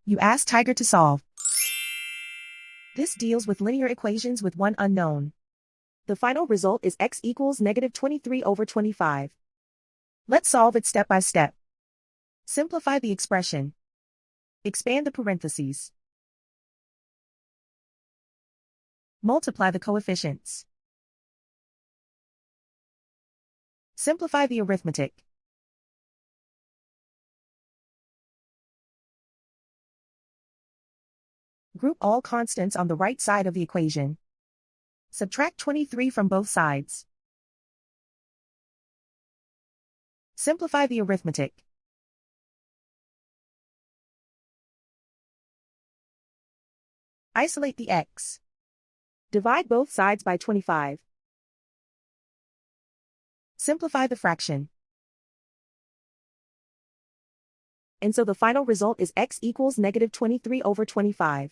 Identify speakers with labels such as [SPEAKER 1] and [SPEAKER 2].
[SPEAKER 1] You ask Tiger to solve. This deals with linear equations with one unknown. The final result is x equals negative 23 over 25. Let's solve it step by step. Simplify the expression. Expand the parentheses. Multiply the coefficients. Simplify the arithmetic. Group all constants on the right side of the equation. Subtract 23 from both sides. Simplify the arithmetic. Isolate the x. Divide both sides by 25. Simplify the fraction. And so the final result is x equals negative 23 over 25.